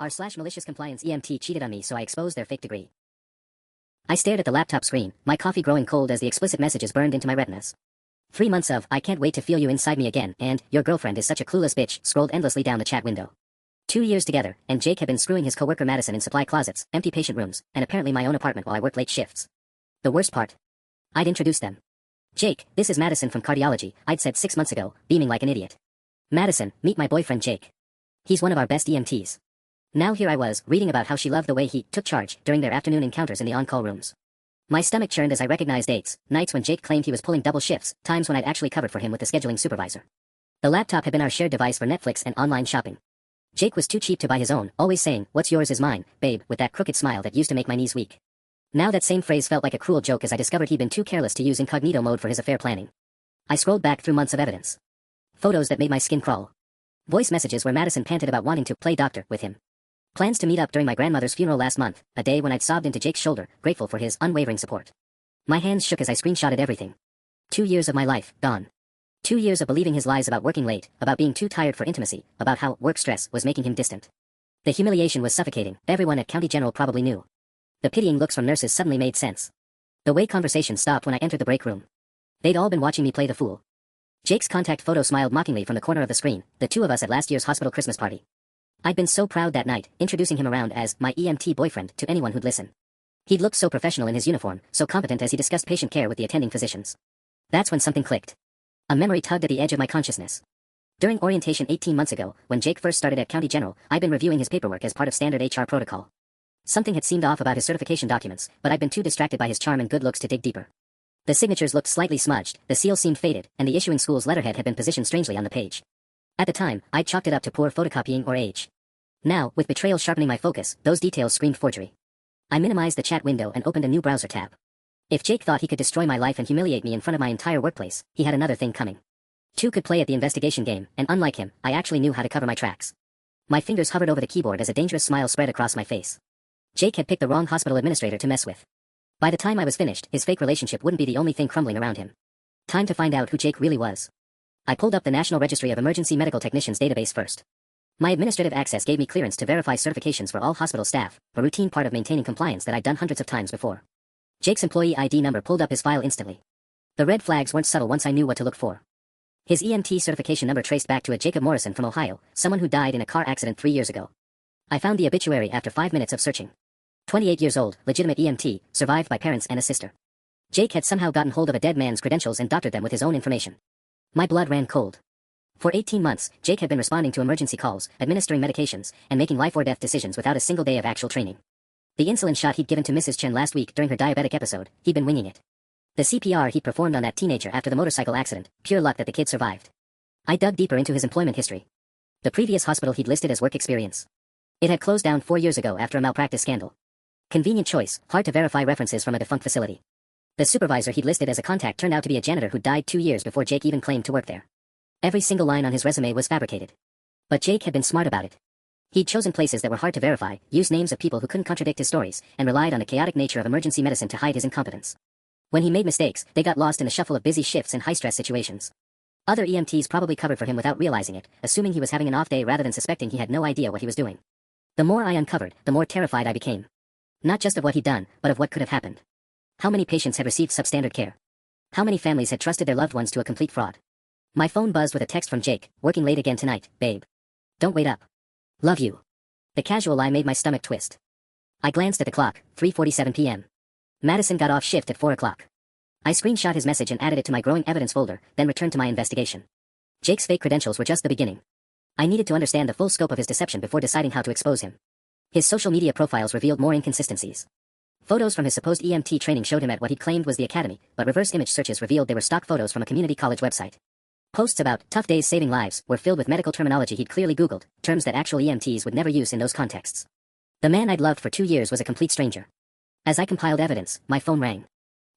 malicious compliance EMT cheated on me, so I exposed their fake degree. I stared at the laptop screen, my coffee growing cold as the explicit messages burned into my retinas. 3 months of, I can't wait to feel you inside me again, and, your girlfriend is such a clueless bitch, scrolled endlessly down the chat window. 2 years together, and Jake had been screwing his coworker Madison in supply closets, empty patient rooms, and apparently my own apartment while I worked late shifts. The worst part? I'd introduced them. Jake, this is Madison from cardiology, I'd said 6 months ago, beaming like an idiot. Madison, meet my boyfriend Jake. He's one of our best EMTs. Now here I was, reading about how she loved the way he took charge during their afternoon encounters in the on-call rooms. My stomach churned as I recognized dates, nights when Jake claimed he was pulling double shifts, times when I'd actually covered for him with the scheduling supervisor. The laptop had been our shared device for Netflix and online shopping. Jake was too cheap to buy his own, always saying, "What's yours is mine, babe," with that crooked smile that used to make my knees weak. Now that same phrase felt like a cruel joke as I discovered he'd been too careless to use incognito mode for his affair planning. I scrolled back through months of evidence. Photos that made my skin crawl. Voice messages where Madison panted about wanting to play doctor with him. Plans to meet up during my grandmother's funeral last month, a day when I'd sobbed into Jake's shoulder, grateful for his unwavering support. My hands shook as I screenshotted everything. 2 years of my life, gone. 2 years of believing his lies about working late, about being too tired for intimacy, about how work stress was making him distant. The humiliation was suffocating, everyone at County General probably knew. The pitying looks from nurses suddenly made sense. The way conversation stopped when I entered the break room. They'd all been watching me play the fool. Jake's contact photo smiled mockingly from the corner of the screen, the two of us at last year's hospital Christmas party. I'd been so proud that night, introducing him around as my EMT boyfriend to anyone who'd listen. He'd looked so professional in his uniform, so competent as he discussed patient care with the attending physicians. That's when something clicked. A memory tugged at the edge of my consciousness. During orientation 18 months ago, when Jake first started at County General, I'd been reviewing his paperwork as part of standard HR protocol. Something had seemed off about his certification documents, but I'd been too distracted by his charm and good looks to dig deeper. The signatures looked slightly smudged, the seal seemed faded, and the issuing school's letterhead had been positioned strangely on the page. At the time, I'd chalked it up to poor photocopying or age. Now, with betrayal sharpening my focus, those details screamed forgery. I minimized the chat window and opened a new browser tab. If Jake thought he could destroy my life and humiliate me in front of my entire workplace, he had another thing coming. Two could play at the investigation game, and unlike him, I actually knew how to cover my tracks. My fingers hovered over the keyboard as a dangerous smile spread across my face. Jake had picked the wrong hospital administrator to mess with. By the time I was finished, his fake relationship wouldn't be the only thing crumbling around him. Time to find out who Jake really was. I pulled up the National Registry of Emergency Medical Technicians database first. My administrative access gave me clearance to verify certifications for all hospital staff, a routine part of maintaining compliance that I'd done hundreds of times before. Jake's employee ID number pulled up his file instantly. The red flags weren't subtle once I knew what to look for. His EMT certification number traced back to a Jacob Morrison from Ohio, someone who died in a car accident 3 years ago. I found the obituary after 5 minutes of searching. 28 years old, legitimate EMT, survived by parents and a sister. Jake had somehow gotten hold of a dead man's credentials and doctored them with his own information. My blood ran cold. For 18 months, Jake had been responding to emergency calls, administering medications, and making life-or-death decisions without a single day of actual training. The insulin shot he'd given to Mrs. Chen last week during her diabetic episode, he'd been winging it. The CPR he'd performed on that teenager after the motorcycle accident, pure luck that the kid survived. I dug deeper into his employment history. The previous hospital he'd listed as work experience. It had closed down 4 years ago after a malpractice scandal. Convenient choice, hard to verify references from a defunct facility. The supervisor he'd listed as a contact turned out to be a janitor who died 2 years before Jake even claimed to work there. Every single line on his resume was fabricated. But Jake had been smart about it. He'd chosen places that were hard to verify, used names of people who couldn't contradict his stories, and relied on the chaotic nature of emergency medicine to hide his incompetence. When he made mistakes, they got lost in the shuffle of busy shifts and high-stress situations. Other EMTs probably covered for him without realizing it, assuming he was having an off day rather than suspecting he had no idea what he was doing. The more I uncovered, the more terrified I became. Not just of what he'd done, but of what could have happened. How many patients had received substandard care? How many families had trusted their loved ones to a complete fraud? My phone buzzed with a text from Jake, "Working late again tonight, babe. Don't wait up. Love you." The casual lie made my stomach twist. I glanced at the clock, 3:47 p.m. Madison got off shift at 4 o'clock. I screenshot his message and added it to my growing evidence folder, then returned to my investigation. Jake's fake credentials were just the beginning. I needed to understand the full scope of his deception before deciding how to expose him. His social media profiles revealed more inconsistencies. Photos from his supposed EMT training showed him at what he claimed was the academy, but reverse image searches revealed they were stock photos from a community college website. Posts about tough days saving lives were filled with medical terminology he'd clearly Googled, terms that actual EMTs would never use in those contexts. The man I'd loved for 2 years was a complete stranger. As I compiled evidence, my phone rang.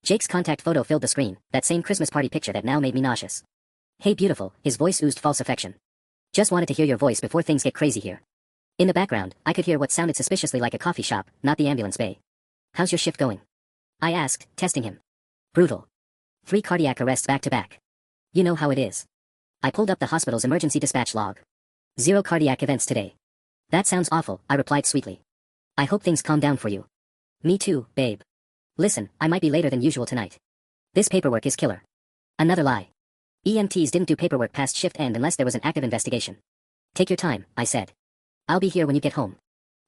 Jake's contact photo filled the screen, that same Christmas party picture that now made me nauseous. "Hey beautiful," his voice oozed false affection. "Just wanted to hear your voice before things get crazy here." In the background, I could hear what sounded suspiciously like a coffee shop, not the ambulance bay. "How's your shift going?" I asked, testing him. "Brutal. 3 cardiac arrests back to back. You know how it is." I pulled up the hospital's emergency dispatch log. 0 cardiac events today. That sounds awful, I replied sweetly. I hope things calm down for you. Me too, babe. Listen, I might be later than usual tonight. This paperwork is killer. Another lie. EMTs didn't do paperwork past shift end unless there was an active investigation. Take your time, I said. I'll be here when you get home.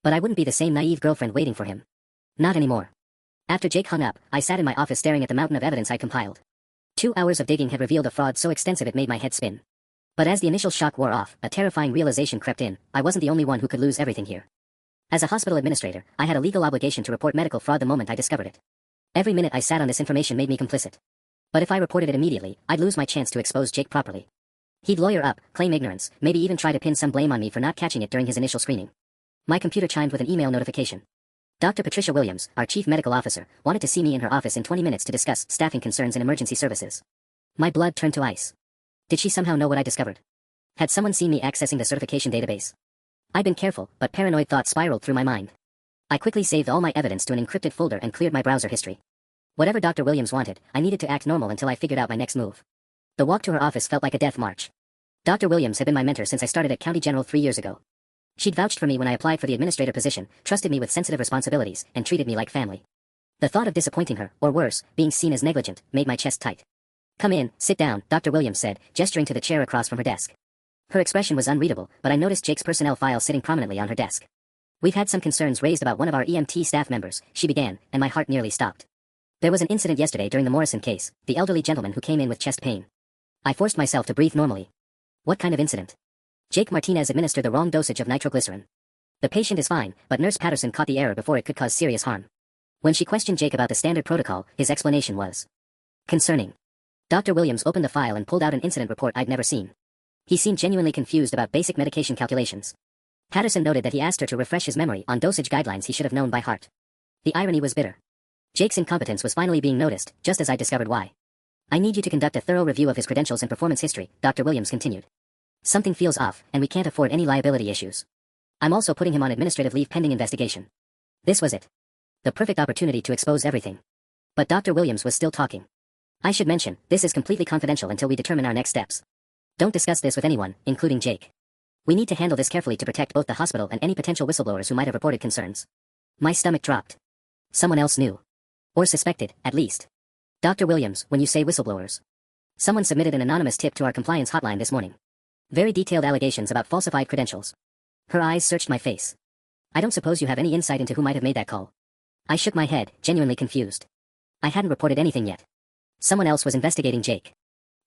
But I wouldn't be the same naive girlfriend waiting for him. Not anymore. After Jake hung up, I sat in my office staring at the mountain of evidence I compiled. 2 hours of digging had revealed a fraud so extensive it made my head spin. But as the initial shock wore off, a terrifying realization crept in: I wasn't the only one who could lose everything here. As a hospital administrator, I had a legal obligation to report medical fraud the moment I discovered it. Every minute I sat on this information made me complicit. But if I reported it immediately, I'd lose my chance to expose Jake properly. He'd lawyer up, claim ignorance, maybe even try to pin some blame on me for not catching it during his initial screening. My computer chimed with an email notification. Dr. Patricia Williams, our chief medical officer, wanted to see me in her office in 20 minutes to discuss staffing concerns in emergency services. My blood turned to ice. Did she somehow know what I discovered? Had someone seen me accessing the certification database? I'd been careful, but paranoid thoughts spiraled through my mind. I quickly saved all my evidence to an encrypted folder and cleared my browser history. Whatever Dr. Williams wanted, I needed to act normal until I figured out my next move. The walk to her office felt like a death march. Dr. Williams had been my mentor since I started at County General 3 years ago. She'd vouched for me when I applied for the administrator position, trusted me with sensitive responsibilities, and treated me like family. The thought of disappointing her, or worse, being seen as negligent, made my chest tight. Come in, sit down, Dr. Williams said, gesturing to the chair across from her desk. Her expression was unreadable, but I noticed Jake's personnel file sitting prominently on her desk. We've had some concerns raised about one of our EMT staff members, she began, and my heart nearly stopped. There was an incident yesterday during the Morrison case, the elderly gentleman who came in with chest pain. I forced myself to breathe normally. What kind of incident? Jake Martinez administered the wrong dosage of nitroglycerin. The patient is fine, but Nurse Patterson caught the error before it could cause serious harm. When she questioned Jake about the standard protocol, his explanation was concerning. Dr. Williams opened the file and pulled out an incident report I'd never seen. He seemed genuinely confused about basic medication calculations. Patterson noted that he asked her to refresh his memory on dosage guidelines he should have known by heart. The irony was bitter. Jake's incompetence was finally being noticed, just as I discovered why. I need you to conduct a thorough review of his credentials and performance history, Dr. Williams continued. Something feels off, and we can't afford any liability issues. I'm also putting him on administrative leave pending investigation. This was it. The perfect opportunity to expose everything. But Dr. Williams was still talking. I should mention, this is completely confidential until we determine our next steps. Don't discuss this with anyone, including Jake. We need to handle this carefully to protect both the hospital and any potential whistleblowers who might have reported concerns. My stomach dropped. Someone else knew. Or suspected, at least. Dr. Williams, when you say whistleblowers. Someone submitted an anonymous tip to our compliance hotline this morning. Very detailed allegations about falsified credentials. Her eyes searched my face. I don't suppose you have any insight into who might have made that call. I shook my head, genuinely confused. I hadn't reported anything yet. Someone else was investigating Jake.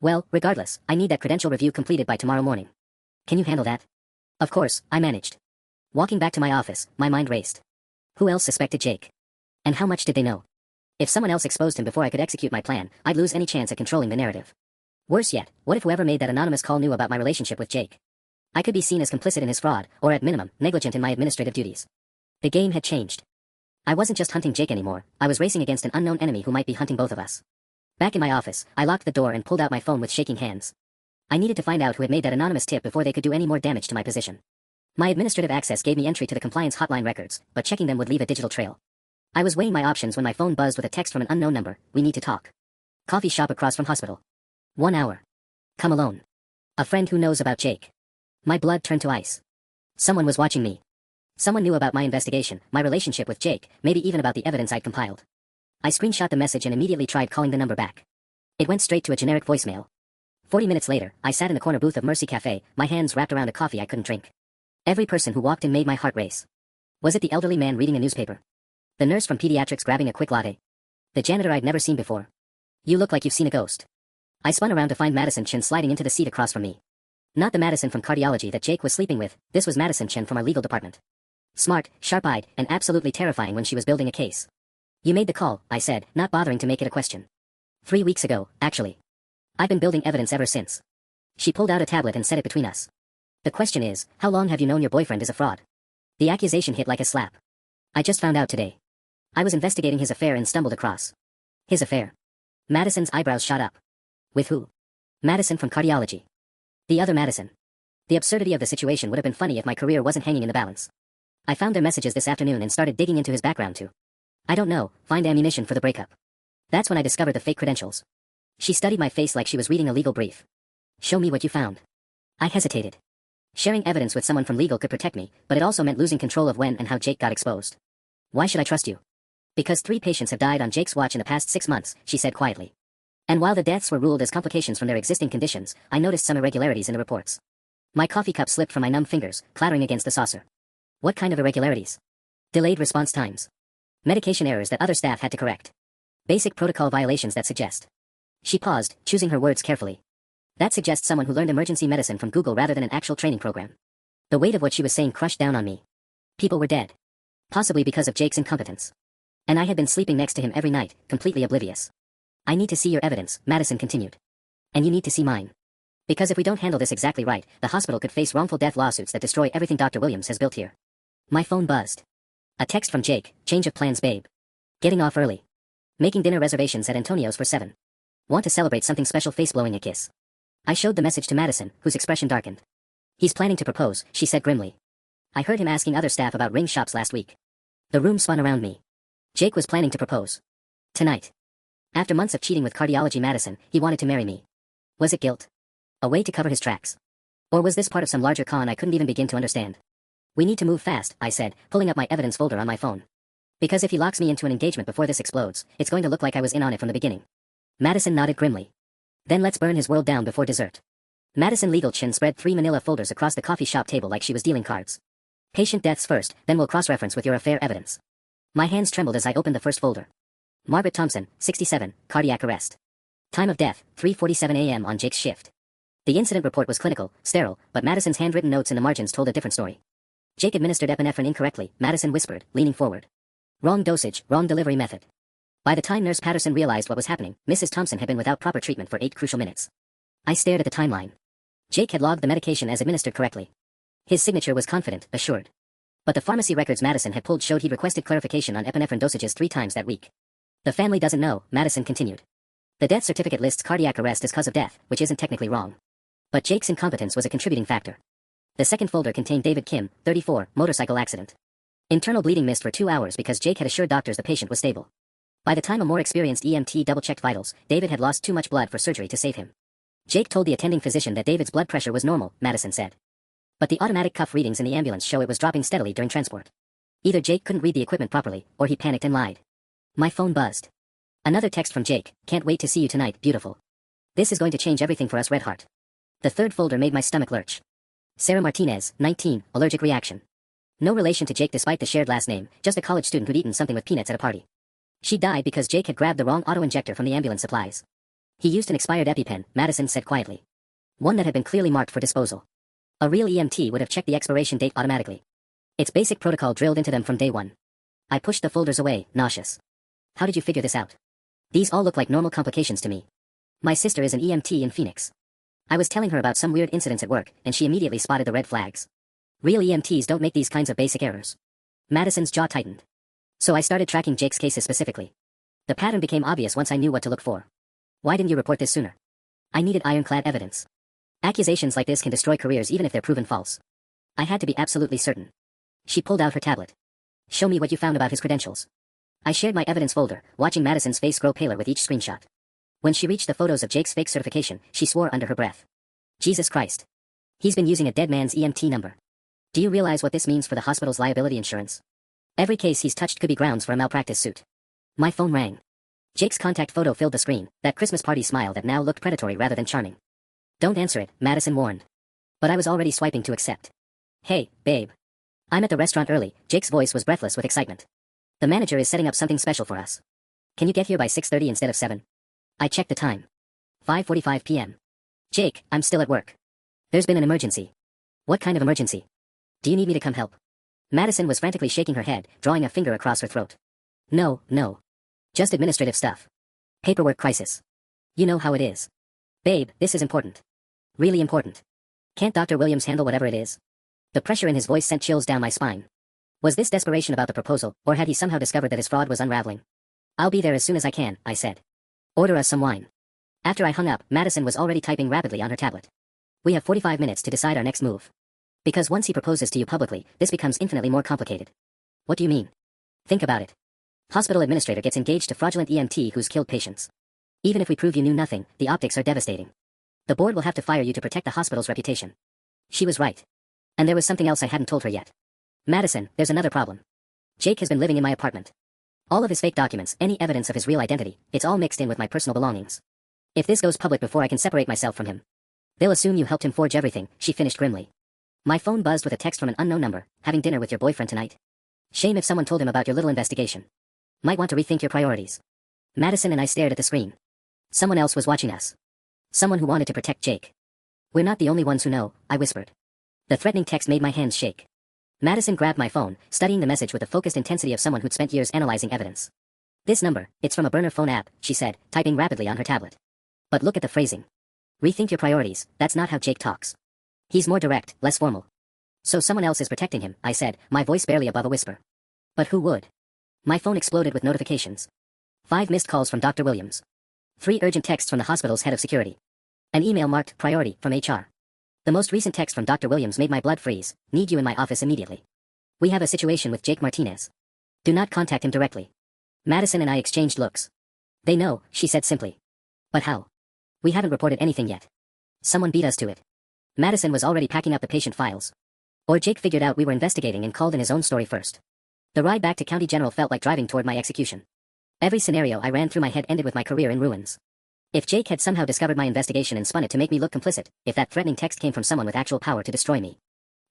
Well, regardless, I need that credential review completed by tomorrow morning. Can you handle that? Of course, I managed. Walking back to my office, my mind raced. Who else suspected Jake? And how much did they know? If someone else exposed him before I could execute my plan, I'd lose any chance at controlling the narrative. Worse yet, what if whoever made that anonymous call knew about my relationship with Jake? I could be seen as complicit in his fraud, or at minimum, negligent in my administrative duties. The game had changed. I wasn't just hunting Jake anymore, I was racing against an unknown enemy who might be hunting both of us. Back in my office, I locked the door and pulled out my phone with shaking hands. I needed to find out who had made that anonymous tip before they could do any more damage to my position. My administrative access gave me entry to the compliance hotline records, but checking them would leave a digital trail. I was weighing my options when my phone buzzed with a text from an unknown number. We need to talk. Coffee shop across from hospital. 1 hour. Come alone. A friend who knows about Jake. My blood turned to ice. Someone was watching me. Someone knew about my investigation, my relationship with Jake, maybe even about the evidence I'd compiled. I screenshot the message and immediately tried calling the number back. It went straight to a generic voicemail. 40 minutes later, I sat in the corner booth of Mercy Cafe, my hands wrapped around a coffee I couldn't drink. Every person who walked in made my heart race. Was it the elderly man reading a newspaper? The nurse from pediatrics grabbing a quick latte? The janitor I'd never seen before? You look like you've seen a ghost. I spun around to find Madison Chen sliding into the seat across from me. Not the Madison from cardiology that Jake was sleeping with, this was Madison Chen from our legal department. Smart, sharp-eyed, and absolutely terrifying when she was building a case. You made the call, I said, not bothering to make it a question. 3 weeks ago, actually. I've been building evidence ever since. She pulled out a tablet and set it between us. The question is, how long have you known your boyfriend is a fraud? The accusation hit like a slap. I just found out today. I was investigating his affair and stumbled across. His affair. Madison's eyebrows shot up. With who? Madison from cardiology. The other Madison. The absurdity of the situation would have been funny if my career wasn't hanging in the balance. I found their messages this afternoon and started digging into his background too. I don't know, find ammunition for the breakup. That's when I discovered the fake credentials. She studied my face like she was reading a legal brief. Show me what you found. I hesitated. Sharing evidence with someone from legal could protect me, but it also meant losing control of when and how Jake got exposed. Why should I trust you? Because 3 patients have died on Jake's watch in the past 6 months, she said quietly. And while the deaths were ruled as complications from their existing conditions, I noticed some irregularities in the reports. My coffee cup slipped from my numb fingers, clattering against the saucer. What kind of irregularities? Delayed response times. Medication errors that other staff had to correct. Basic protocol violations that suggest. She paused, choosing her words carefully. That suggests someone who learned emergency medicine from Google rather than an actual training program. The weight of what she was saying crushed down on me. People were dead. Possibly because of Jake's incompetence. And I had been sleeping next to him every night, completely oblivious. I need to see your evidence, Madison continued. And you need to see mine. Because if we don't handle this exactly right, the hospital could face wrongful death lawsuits that destroy everything Dr. Williams has built here. My phone buzzed. A text from Jake, change of plans babe. Getting off early. Making dinner reservations at Antonio's for 7. Want to celebrate something special, face blowing a kiss. I showed the message to Madison, whose expression darkened. He's planning to propose, she said grimly. I heard him asking other staff about ring shops last week. The room spun around me. Jake was planning to propose. Tonight. After months of cheating with cardiology Madison, he wanted to marry me. Was it guilt? A way to cover his tracks? Or was this part of some larger con I couldn't even begin to understand? We need to move fast, I said, pulling up my evidence folder on my phone. Because if he locks me into an engagement before this explodes, it's going to look like I was in on it from the beginning. Madison nodded grimly. Then let's burn his world down before dessert. Madison Legal Chin spread 3 manila folders across the coffee shop table like she was dealing cards. Patient deaths first, then we'll cross-reference with your affair evidence. My hands trembled as I opened the first folder. Margaret Thompson, 67, cardiac arrest. Time of death, 3:47 a.m. on Jake's shift. The incident report was clinical, sterile, but Madison's handwritten notes in the margins told a different story. Jake administered epinephrine incorrectly, Madison whispered, leaning forward. Wrong dosage, wrong delivery method. By the time Nurse Patterson realized what was happening, Mrs. Thompson had been without proper treatment for 8 crucial minutes. I stared at the timeline. Jake had logged the medication as administered correctly. His signature was confident, assured. But the pharmacy records Madison had pulled showed he'd requested clarification on epinephrine dosages 3 times that week. The family doesn't know, Madison continued. The death certificate lists cardiac arrest as cause of death, which isn't technically wrong. But Jake's incompetence was a contributing factor. The second folder contained David Kim, 34, motorcycle accident. Internal bleeding missed for 2 hours because Jake had assured doctors the patient was stable. By the time a more experienced EMT double-checked vitals, David had lost too much blood for surgery to save him. Jake told the attending physician that David's blood pressure was normal, Madison said. But the automatic cuff readings in the ambulance show it was dropping steadily during transport. Either Jake couldn't read the equipment properly, or he panicked and lied. My phone buzzed. Another text from Jake, can't wait to see you tonight, beautiful. This is going to change everything for us, Redheart. The third folder made my stomach lurch. Sarah Martinez, 19, allergic reaction. No relation to Jake despite the shared last name, just a college student who'd eaten something with peanuts at a party. She died because Jake had grabbed the wrong auto-injector from the ambulance supplies. He used an expired EpiPen, Madison said quietly. One that had been clearly marked for disposal. A real EMT would have checked the expiration date automatically. It's basic protocol drilled into them from day one. I pushed the folders away, nauseous. How did you figure this out? These all look like normal complications to me. My sister is an EMT in Phoenix. I was telling her about some weird incidents at work, and she immediately spotted the red flags. Real EMTs don't make these kinds of basic errors. Madison's jaw tightened. So I started tracking Jake's cases specifically. The pattern became obvious once I knew what to look for. Why didn't you report this sooner? I needed ironclad evidence. Accusations like this can destroy careers even if they're proven false. I had to be absolutely certain. She pulled out her tablet. Show me what you found about his credentials. I shared my evidence folder, watching Madison's face grow paler with each screenshot. When she reached the photos of Jake's fake certification, she swore under her breath. Jesus Christ. He's been using a dead man's EMT number. Do you realize what this means for the hospital's liability insurance? Every case he's touched could be grounds for a malpractice suit. My phone rang. Jake's contact photo filled the screen, that Christmas party smile that now looked predatory rather than charming. Don't answer it, Madison warned. But I was already swiping to accept. Hey, babe. I'm at the restaurant early, Jake's voice was breathless with excitement. The manager is setting up something special for us. Can you get here by 6:30 instead of 7? I checked the time. 5:45 p.m. Jake, I'm still at work. There's been an emergency. What kind of emergency? Do you need me to come help? Madison was frantically shaking her head, drawing a finger across her throat. No. Just administrative stuff. Paperwork crisis. You know how it is. Babe, this is important. Really important. Can't Dr. Williams handle whatever it is? The pressure in his voice sent chills down my spine. Was this desperation about the proposal, or had he somehow discovered that his fraud was unraveling? I'll be there as soon as I can, I said. Order us some wine. After I hung up, Madison was already typing rapidly on her tablet. We have 45 minutes to decide our next move. Because once he proposes to you publicly, this becomes infinitely more complicated. What do you mean? Think about it. Hospital administrator gets engaged to fraudulent EMT who's killed patients. Even if we prove you knew nothing, the optics are devastating. The board will have to fire you to protect the hospital's reputation. She was right. And there was something else I hadn't told her yet. Madison, there's another problem. Jake has been living in my apartment. All of his fake documents, any evidence of his real identity, it's all mixed in with my personal belongings. If this goes public before I can separate myself from him, they'll assume you helped him forge everything, she finished grimly. My phone buzzed with a text from an unknown number. Having dinner with your boyfriend tonight? Shame if someone told him about your little investigation. Might want to rethink your priorities. Madison and I stared at the screen. Someone else was watching us. Someone who wanted to protect Jake. We're not the only ones who know, I whispered. The threatening text made my hands shake. Madison grabbed my phone, studying the message with the focused intensity of someone who'd spent years analyzing evidence. This number, it's from a burner phone app, she said, typing rapidly on her tablet. But look at the phrasing. Rethink your priorities, that's not how Jake talks. He's more direct, less formal. So someone else is protecting him, I said, my voice barely above a whisper. But who would? My phone exploded with notifications. 5 missed calls from Dr. Williams. 3 urgent texts from the hospital's head of security. An email marked priority from HR. The most recent text from Dr. Williams made my blood freeze. Need you in my office immediately. We have a situation with Jake Martinez. Do not contact him directly. Madison and I exchanged looks. They know, she said simply. But how? We haven't reported anything yet. Someone beat us to it. Madison was already packing up the patient files. Or Jake figured out we were investigating and called in his own story first. The ride back to County General felt like driving toward my execution. Every scenario I ran through my head ended with my career in ruins. If Jake had somehow discovered my investigation and spun it to make me look complicit, if that threatening text came from someone with actual power to destroy me.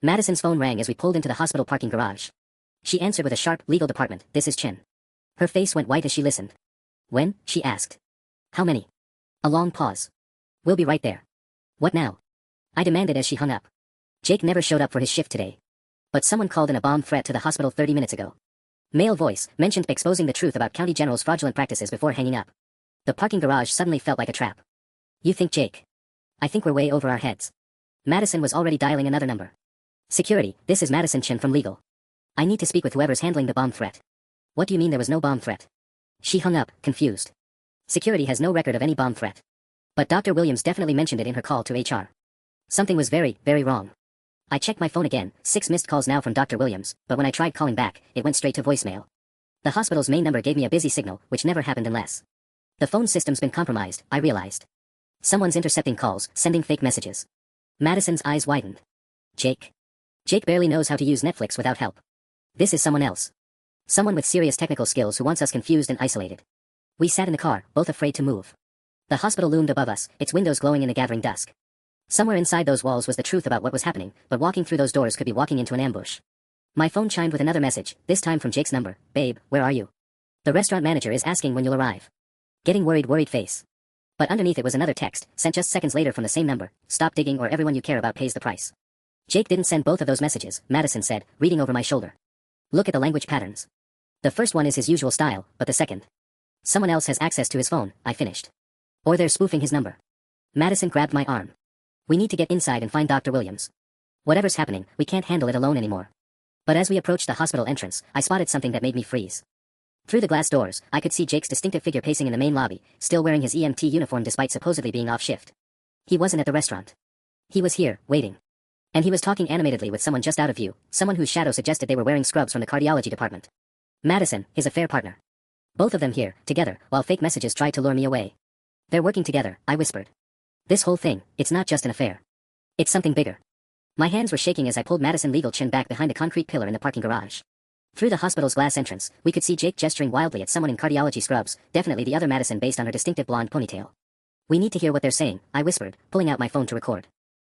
Madison's phone rang as we pulled into the hospital parking garage. She answered with a sharp, legal department, this is Chin. Her face went white as she listened. When? She asked. How many? A long pause. We'll be right there. What now? I demanded as she hung up. Jake never showed up for his shift today. But someone called in a bomb threat to the hospital 30 minutes ago. Male voice, mentioned exposing the truth about County General's fraudulent practices before hanging up. The parking garage suddenly felt like a trap. You think Jake? I think we're way over our heads. Madison was already dialing another number. Security, this is Madison Chin from legal. I need to speak with whoever's handling the bomb threat. What do you mean there was no bomb threat? She hung up, confused. Security has no record of any bomb threat. But Dr. Williams definitely mentioned it in her call to HR. Something was very, very wrong. I checked my phone again, 6 missed calls now from Dr. Williams, but when I tried calling back, it went straight to voicemail. The hospital's main number gave me a busy signal, which never happened unless. The phone system's been compromised, I realized. Someone's intercepting calls, sending fake messages. Madison's eyes widened. Jake? Jake barely knows how to use Netflix without help. This is someone else. Someone with serious technical skills who wants us confused and isolated. We sat in the car, both afraid to move. The hospital loomed above us, its windows glowing in the gathering dusk. Somewhere inside those walls was the truth about what was happening, but walking through those doors could be walking into an ambush. My phone chimed with another message, this time from Jake's number. Babe, where are you? The restaurant manager is asking when you'll arrive. Getting worried face. But underneath it was another text, sent just seconds later from the same number. Stop digging or everyone you care about pays the price. Jake didn't send both of those messages, Madison said, reading over my shoulder. Look at the language patterns. The first one is his usual style, but the second. Someone else has access to his phone, I finished. Or they're spoofing his number. Madison grabbed my arm. We need to get inside and find Dr. Williams. Whatever's happening, we can't handle it alone anymore. But as we approached the hospital entrance, I spotted something that made me freeze. Through the glass doors, I could see Jake's distinctive figure pacing in the main lobby, still wearing his EMT uniform despite supposedly being off shift. He wasn't at the restaurant. He was here, waiting. And he was talking animatedly with someone just out of view, someone whose shadow suggested they were wearing scrubs from the cardiology department. Madison, his affair partner. Both of them here, together, while fake messages tried to lure me away. They're working together, I whispered. This whole thing, it's not just an affair. It's something bigger. My hands were shaking as I pulled Madison Legal Chin back behind a concrete pillar in the parking garage. Through the hospital's glass entrance, we could see Jake gesturing wildly at someone in cardiology scrubs, definitely the other Madison based on her distinctive blonde ponytail. We need to hear what they're saying, I whispered, pulling out my phone to record.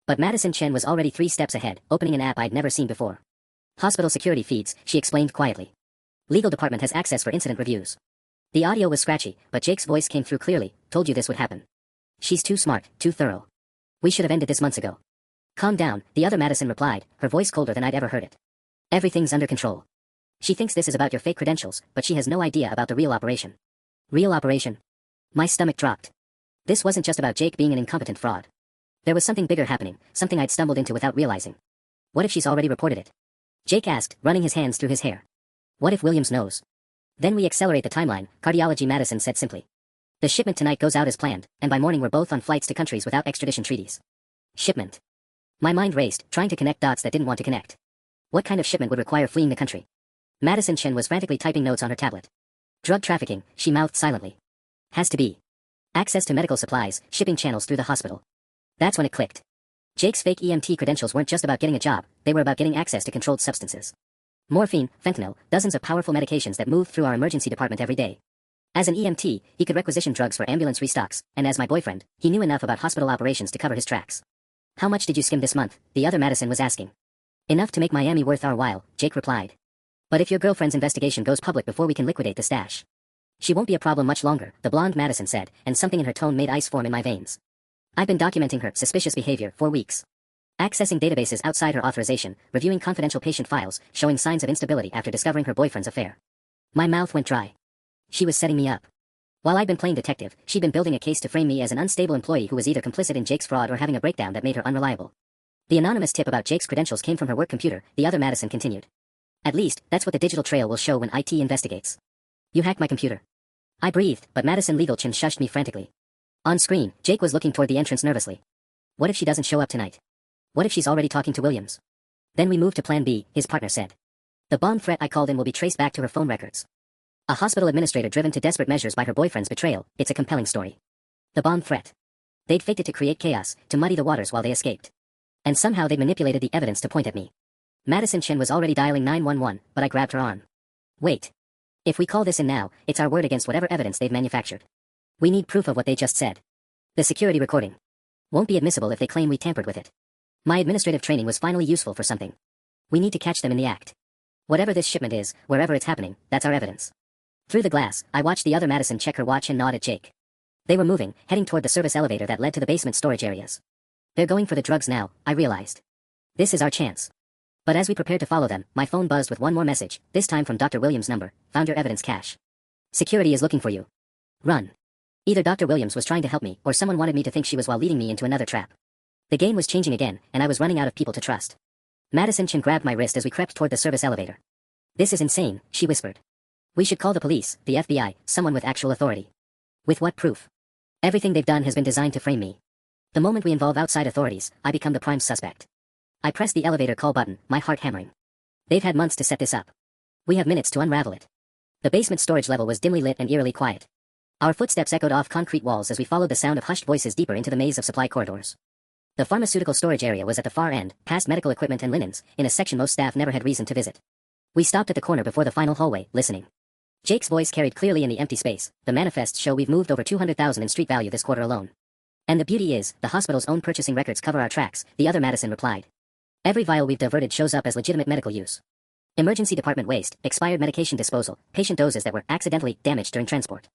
But Madison Chen was already 3 steps ahead, opening an app I'd never seen before. Hospital security feeds, she explained quietly. Legal department has access for incident reviews. The audio was scratchy, but Jake's voice came through clearly, told you this would happen. She's too smart, too thorough. We should have ended this months ago. Calm down, the other Madison replied, her voice colder than I'd ever heard it. Everything's under control. She thinks this is about your fake credentials, but she has no idea about the real operation. Real operation? My stomach dropped. This wasn't just about Jake being an incompetent fraud. There was something bigger happening, something I'd stumbled into without realizing. What if she's already reported it? Jake asked, running his hands through his hair. What if Williams knows? Then we accelerate the timeline, cardiology Madison said simply. The shipment tonight goes out as planned, and by morning we're both on flights to countries without extradition treaties. Shipment. My mind raced, trying to connect dots that didn't want to connect. What kind of shipment would require fleeing the country? Madison Chen was frantically typing notes on her tablet. Drug trafficking, she mouthed silently. Has to be. Access to medical supplies, shipping channels through the hospital. That's when it clicked. Jake's fake EMT credentials weren't just about getting a job, they were about getting access to controlled substances. Morphine, fentanyl, dozens of powerful medications that moved through our emergency department every day. As an EMT, he could requisition drugs for ambulance restocks, and as my boyfriend, he knew enough about hospital operations to cover his tracks. How much did you skim this month? The other Madison was asking. Enough to make Miami worth our while, Jake replied. But if your girlfriend's investigation goes public before we can liquidate the stash. She won't be a problem much longer, the blonde Madison said, and something in her tone made ice form in my veins. I've been documenting her suspicious behavior for weeks. Accessing databases outside her authorization, reviewing confidential patient files, showing signs of instability after discovering her boyfriend's affair. My mouth went dry. She was setting me up. While I'd been playing detective, she'd been building a case to frame me as an unstable employee who was either complicit in Jake's fraud or having a breakdown that made her unreliable. The anonymous tip about Jake's credentials came from her work computer, the other Madison continued. At least, that's what the digital trail will show when IT investigates. You hacked my computer. I breathed, but Madison legal chin shushed me frantically. On screen, Jake was looking toward the entrance nervously. What if she doesn't show up tonight? What if she's already talking to Williams? Then we moved to Plan B, his partner said. The bomb threat I called in will be traced back to her phone records. A hospital administrator driven to desperate measures by her boyfriend's betrayal, it's a compelling story. The bomb threat. They'd faked it to create chaos, to muddy the waters while they escaped. And somehow they'd manipulated the evidence to point at me. Madison Chen was already dialing 911, but I grabbed her arm. Wait. If we call this in now, it's our word against whatever evidence they've manufactured. We need proof of what they just said. The security recording won't be admissible if they claim we tampered with it. My administrative training was finally useful for something. We need to catch them in the act. Whatever this shipment is, wherever it's happening, that's our evidence. Through the glass, I watched the other Madison check her watch and nod at Jake. They were moving, heading toward the service elevator that led to the basement storage areas. They're going for the drugs now, I realized. This is our chance. But as we prepared to follow them, my phone buzzed with one more message, this time from Dr. Williams' number, found your evidence cache. Security is looking for you. Run. Either Dr. Williams was trying to help me, or someone wanted me to think she was while leading me into another trap. The game was changing again, and I was running out of people to trust. Madison Chen grabbed my wrist as we crept toward the service elevator. This is insane, she whispered. We should call the police, the FBI, someone with actual authority. With what proof? Everything they've done has been designed to frame me. The moment we involve outside authorities, I become the prime suspect. I pressed the elevator call button, my heart hammering. They've had months to set this up. We have minutes to unravel it. The basement storage level was dimly lit and eerily quiet. Our footsteps echoed off concrete walls as we followed the sound of hushed voices deeper into the maze of supply corridors. The pharmaceutical storage area was at the far end, past medical equipment and linens, in a section most staff never had reason to visit. We stopped at the corner before the final hallway, listening. Jake's voice carried clearly in the empty space. The manifests show we've moved over 200,000 in street value this quarter alone. And the beauty is, the hospital's own purchasing records cover our tracks, the other Madison replied. Every vial we've diverted shows up as legitimate medical use. Emergency department waste, expired medication disposal, patient doses that were accidentally damaged during transport.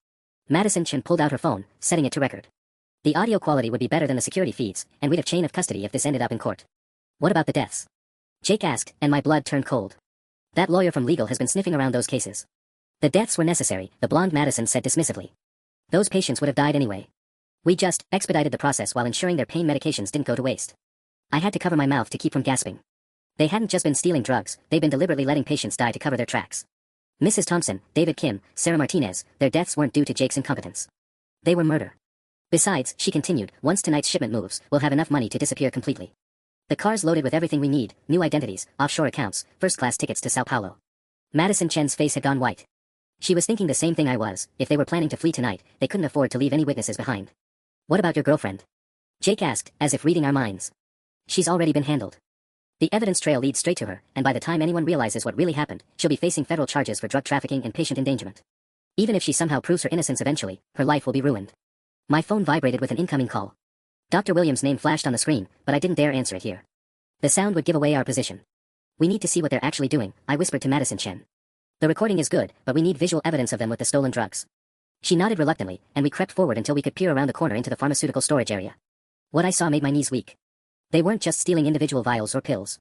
Madison Chen pulled out her phone, setting it to record. The audio quality would be better than the security feeds, and we'd have chain of custody if this ended up in court. What about the deaths? Jake asked, and my blood turned cold. That lawyer from legal has been sniffing around those cases. The deaths were necessary, the blonde Madison said dismissively. Those patients would have died anyway. We just expedited the process while ensuring their pain medications didn't go to waste. I had to cover my mouth to keep from gasping. They hadn't just been stealing drugs, they'd been deliberately letting patients die to cover their tracks. Mrs. Thompson, David Kim, Sarah Martinez, their deaths weren't due to Jake's incompetence. They were murder. Besides, she continued, once tonight's shipment moves, we'll have enough money to disappear completely. The car's loaded with everything we need, new identities, offshore accounts, first-class tickets to Sao Paulo. Madison Chen's face had gone white. She was thinking the same thing I was. If they were planning to flee tonight, they couldn't afford to leave any witnesses behind. What about your girlfriend? Jake asked, as if reading our minds. She's already been handled. The evidence trail leads straight to her, and by the time anyone realizes what really happened, she'll be facing federal charges for drug trafficking and patient endangerment. Even if she somehow proves her innocence eventually, her life will be ruined. My phone vibrated with an incoming call. Dr. Williams' name flashed on the screen, but I didn't dare answer it here. The sound would give away our position. We need to see what they're actually doing, I whispered to Madison Chen. The recording is good, but we need visual evidence of them with the stolen drugs. She nodded reluctantly, and we crept forward until we could peer around the corner into the pharmaceutical storage area. What I saw made my knees weak. They weren't just stealing individual vials or pills.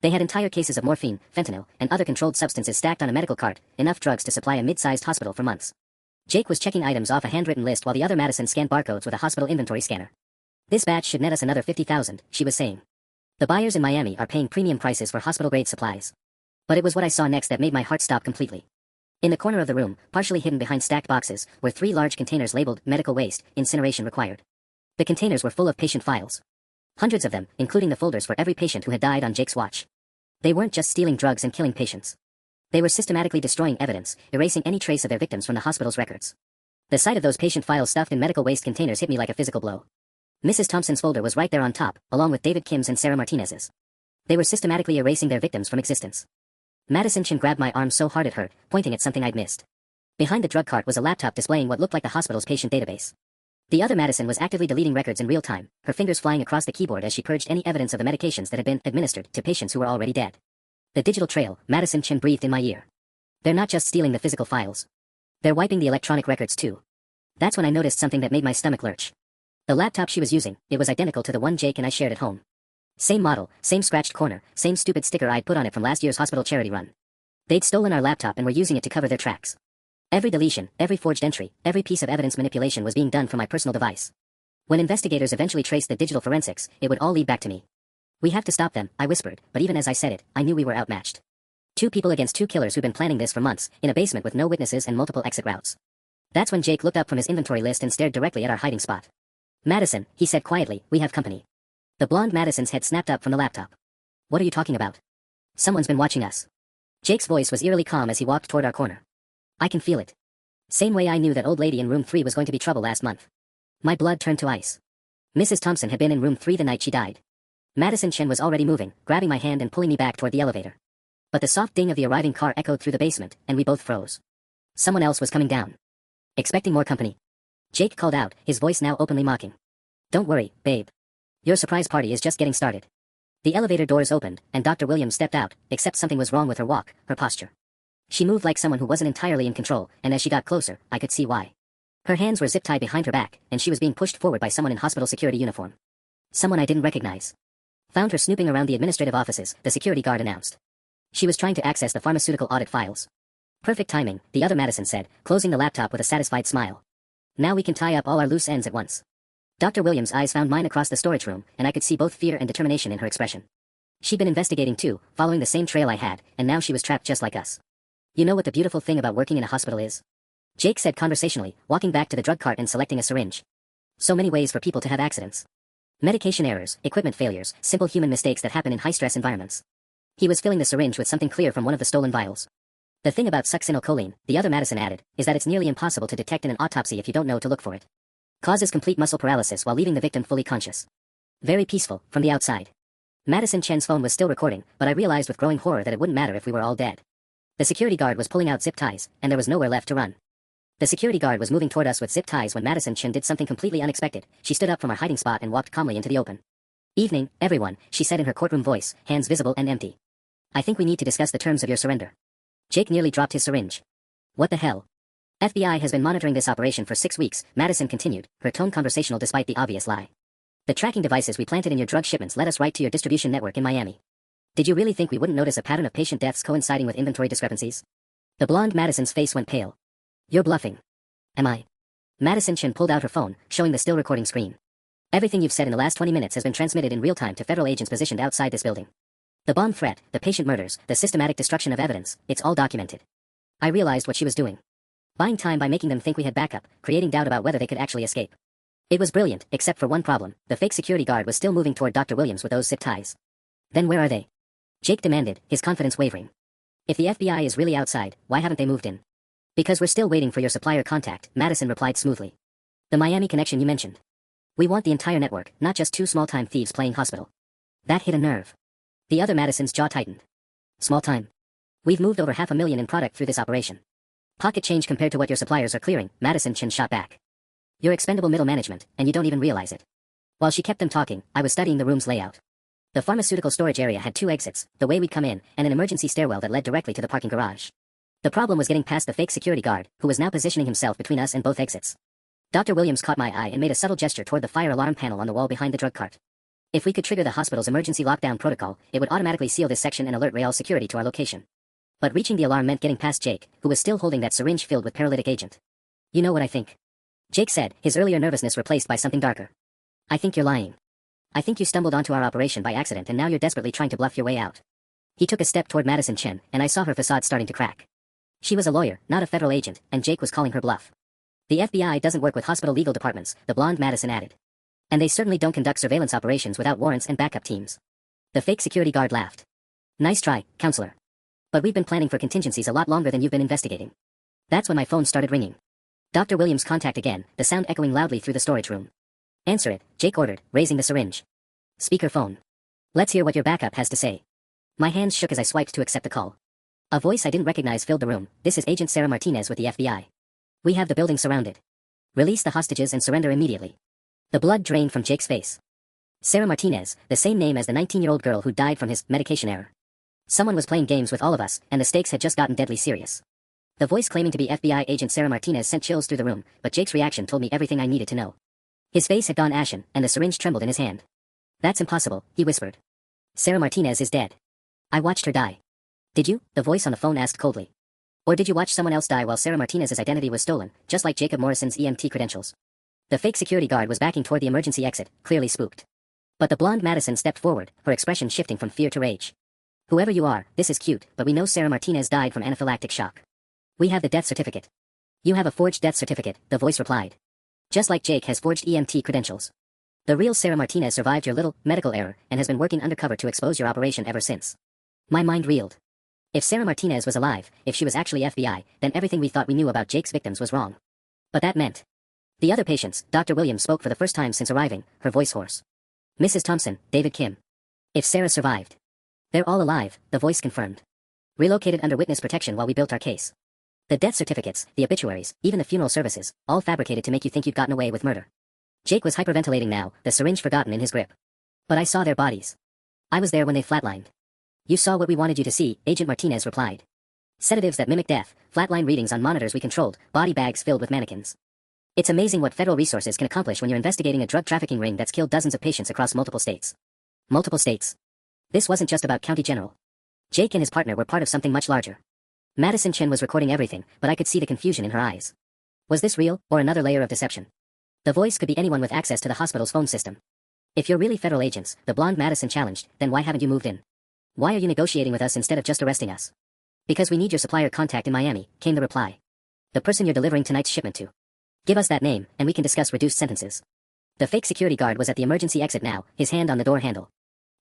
They had entire cases of morphine, fentanyl, and other controlled substances stacked on a medical cart, enough drugs to supply a mid-sized hospital for months. Jake was checking items off a handwritten list while the other Madison scanned barcodes with a hospital inventory scanner. This batch should net us another 50,000, she was saying. The buyers in Miami are paying premium prices for hospital-grade supplies. But it was what I saw next that made my heart stop completely. In the corner of the room, partially hidden behind stacked boxes, were 3 large containers labeled medical waste, incineration required. The containers were full of patient files. Hundreds of them, including the folders for every patient who had died on Jake's watch. They weren't just stealing drugs and killing patients. They were systematically destroying evidence, erasing any trace of their victims from the hospital's records. The sight of those patient files stuffed in medical waste containers hit me like a physical blow. Mrs. Thompson's folder was right there on top, along with David Kim's and Sarah Martinez's. They were systematically erasing their victims from existence. Madison Chin grabbed my arm so hard it hurt, pointing at something I'd missed. Behind the drug cart was a laptop displaying what looked like the hospital's patient database. The other Madison was actively deleting records in real time, her fingers flying across the keyboard as she purged any evidence of the medications that had been administered to patients who were already dead. The digital trail, Madison Chin breathed in my ear. They're not just stealing the physical files. They're wiping the electronic records too. That's when I noticed something that made my stomach lurch. The laptop she was using, it was identical to the one Jake and I shared at home. Same model, same scratched corner, same stupid sticker I'd put on it from last year's hospital charity run. They'd stolen our laptop and were using it to cover their tracks. Every deletion, every forged entry, every piece of evidence manipulation was being done from my personal device. When investigators eventually traced the digital forensics, it would all lead back to me. We have to stop them, I whispered, but even as I said it, I knew we were outmatched. 2 people against 2 killers who'd been planning this for months, in a basement with no witnesses and multiple exit routes. That's when Jake looked up from his inventory list and stared directly at our hiding spot. Madison, he said quietly, we have company. The blonde Madison's head snapped up from the laptop. What are you talking about? Someone's been watching us. Jake's voice was eerily calm as he walked toward our corner. I can feel it. Same way I knew that old lady in room 3 was going to be trouble last month. My blood turned to ice. Mrs. Thompson had been in room 3 the night she died. Madison Chen was already moving, grabbing my hand and pulling me back toward the elevator. But the soft ding of the arriving car echoed through the basement, and we both froze. Someone else was coming down. Expecting more company. Jake called out, his voice now openly mocking. Don't worry, babe. Your surprise party is just getting started. The elevator doors opened, and Dr. Williams stepped out, except something was wrong with her walk, her posture. She moved like someone who wasn't entirely in control, and as she got closer, I could see why. Her hands were zip-tied behind her back, and she was being pushed forward by someone in hospital security uniform. Someone I didn't recognize. Found her snooping around the administrative offices, the security guard announced. She was trying to access the pharmaceutical audit files. Perfect timing, the other Madison said, closing the laptop with a satisfied smile. Now we can tie up all our loose ends at once. Dr. Williams' eyes found mine across the storage room, and I could see both fear and determination in her expression. She'd been investigating too, following the same trail I had, and now she was trapped just like us. You know what the beautiful thing about working in a hospital is? Jake said conversationally, walking back to the drug cart and selecting a syringe. So many ways for people to have accidents. Medication errors, equipment failures, simple human mistakes that happen in high-stress environments. He was filling the syringe with something clear from one of the stolen vials. The thing about succinylcholine, the other Madison added, is that it's nearly impossible to detect in an autopsy if you don't know to look for it. Causes complete muscle paralysis while leaving the victim fully conscious. Very peaceful, from the outside. Madison Chen's phone was still recording, but I realized with growing horror that it wouldn't matter if we were all dead. The security guard was pulling out zip ties, and there was nowhere left to run. The security guard was moving toward us with zip ties when Madison Chen did something completely unexpected. She stood up from her hiding spot and walked calmly into the open. Evening, everyone, she said in her courtroom voice, hands visible and empty. I think we need to discuss the terms of your surrender. Jake nearly dropped his syringe. What the hell? FBI has been monitoring this operation for 6 weeks, Madison continued, her tone conversational despite the obvious lie. The tracking devices we planted in your drug shipments led us right to your distribution network in Miami. Did you really think we wouldn't notice a pattern of patient deaths coinciding with inventory discrepancies? The blonde Madison's face went pale. You're bluffing. Am I? Madison Chen pulled out her phone, showing the still recording screen. Everything you've said in the last 20 minutes has been transmitted in real time to federal agents positioned outside this building. The bomb threat, the patient murders, the systematic destruction of evidence, it's all documented. I realized what she was doing. Buying time by making them think we had backup, creating doubt about whether they could actually escape. It was brilliant, except for one problem. The fake security guard was still moving toward Dr. Williams with those zip ties. Then where are they? Jake demanded, his confidence wavering. If the FBI is really outside, why haven't they moved in? Because we're still waiting for your supplier contact, Madison replied smoothly. The Miami connection you mentioned. We want the entire network, not just 2 small-time thieves playing hospital. That hit a nerve. The other Madison's jaw tightened. Small time. We've moved over $500,000 in product through this operation. Pocket change compared to what your suppliers are clearing, Madison Chin shot back. You're expendable middle management, and you don't even realize it. While she kept them talking, I was studying the room's layout. The pharmaceutical storage area had 2 exits, the way we'd come in, and an emergency stairwell that led directly to the parking garage. The problem was getting past the fake security guard, who was now positioning himself between us and both exits. Dr. Williams caught my eye and made a subtle gesture toward the fire alarm panel on the wall behind the drug cart. If we could trigger the hospital's emergency lockdown protocol, it would automatically seal this section and alert rail security to our location. But reaching the alarm meant getting past Jake, who was still holding that syringe filled with paralytic agent. You know what I think? Jake said, his earlier nervousness replaced by something darker. I think you're lying. I think you stumbled onto our operation by accident and now you're desperately trying to bluff your way out. He took a step toward Madison Chen, and I saw her facade starting to crack. She was a lawyer, not a federal agent, and Jake was calling her bluff. The FBI doesn't work with hospital legal departments, the blonde Madison added. And they certainly don't conduct surveillance operations without warrants and backup teams. The fake security guard laughed. Nice try, counselor. But we've been planning for contingencies a lot longer than you've been investigating. That's when my phone started ringing. Dr. Williams' contact again, the sound echoing loudly through the storage room. Answer it, Jake ordered, raising the syringe. Speakerphone. Let's hear what your backup has to say. My hands shook as I swiped to accept the call. A voice I didn't recognize filled the room. This is Agent Sarah Martinez with the FBI. We have the building surrounded. Release the hostages and surrender immediately. The blood drained from Jake's face. Sarah Martinez, the same name as the 19-year-old girl who died from his medication error. Someone was playing games with all of us, and the stakes had just gotten deadly serious. The voice claiming to be FBI agent Sarah Martinez sent chills through the room, but Jake's reaction told me everything I needed to know. His face had gone ashen, and the syringe trembled in his hand. That's impossible, he whispered. Sarah Martinez is dead. I watched her die. Did you? The voice on the phone asked coldly. Or did you watch someone else die while Sarah Martinez's identity was stolen, just like Jacob Morrison's EMT credentials? The fake security guard was backing toward the emergency exit, clearly spooked. But the blonde Madison stepped forward, her expression shifting from fear to rage. Whoever you are, this is cute, but we know Sarah Martinez died from anaphylactic shock. We have the death certificate. You have a forged death certificate, the voice replied. Just like Jake has forged EMT credentials. The real Sarah Martinez survived your little medical error and has been working undercover to expose your operation ever since. My mind reeled. If Sarah Martinez was alive, if she was actually FBI, then everything we thought we knew about Jake's victims was wrong. But that meant. The other patients, Dr. Williams spoke for the first time since arriving, her voice hoarse. Mrs. Thompson, David Kim. If Sarah survived. They're all alive, the voice confirmed. Relocated under witness protection while we built our case. The death certificates, the obituaries, even the funeral services, all fabricated to make you think you'd gotten away with murder. Jake was hyperventilating now, the syringe forgotten in his grip. But I saw their bodies. I was there when they flatlined. You saw what we wanted you to see, Agent Martinez replied. Sedatives that mimic death, flatline readings on monitors we controlled, body bags filled with mannequins. It's amazing what federal resources can accomplish when you're investigating a drug trafficking ring that's killed dozens of patients across multiple states. Multiple states. This wasn't just about County General. Jake and his partner were part of something much larger. Madison Chen was recording everything, but I could see the confusion in her eyes. Was this real, or another layer of deception? The voice could be anyone with access to the hospital's phone system. If you're really federal agents, the blonde Madison challenged, then why haven't you moved in? Why are you negotiating with us instead of just arresting us? Because we need your supplier contact in Miami, came the reply. The person you're delivering tonight's shipment to. Give us that name, and we can discuss reduced sentences. The fake security guard was at the emergency exit now, his hand on the door handle.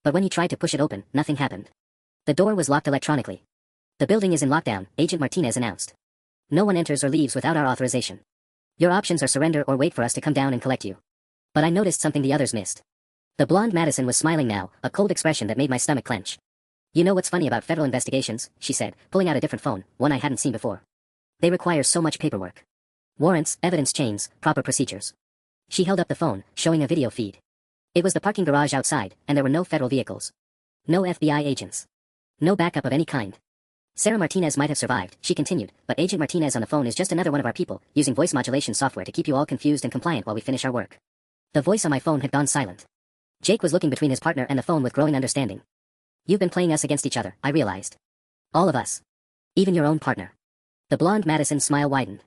But when he tried to push it open, nothing happened. The door was locked electronically. The building is in lockdown, Agent Martinez announced. No one enters or leaves without our authorization. Your options are surrender or wait for us to come down and collect you. But I noticed something the others missed. The blonde Madison was smiling now, a cold expression that made my stomach clench. You know what's funny about federal investigations, she said, pulling out a different phone, one I hadn't seen before. They require so much paperwork. Warrants, evidence chains, proper procedures. She held up the phone, showing a video feed. It was the parking garage outside, and there were no federal vehicles. No FBI agents. No backup of any kind. Sarah Martinez might have survived, she continued, but Agent Martinez on the phone is just another one of our people, using voice modulation software to keep you all confused and compliant while we finish our work. The voice on my phone had gone silent. Jake was looking between his partner and the phone with growing understanding. You've been playing us against each other, I realized. All of us. Even your own partner. The blonde Madison's smile widened.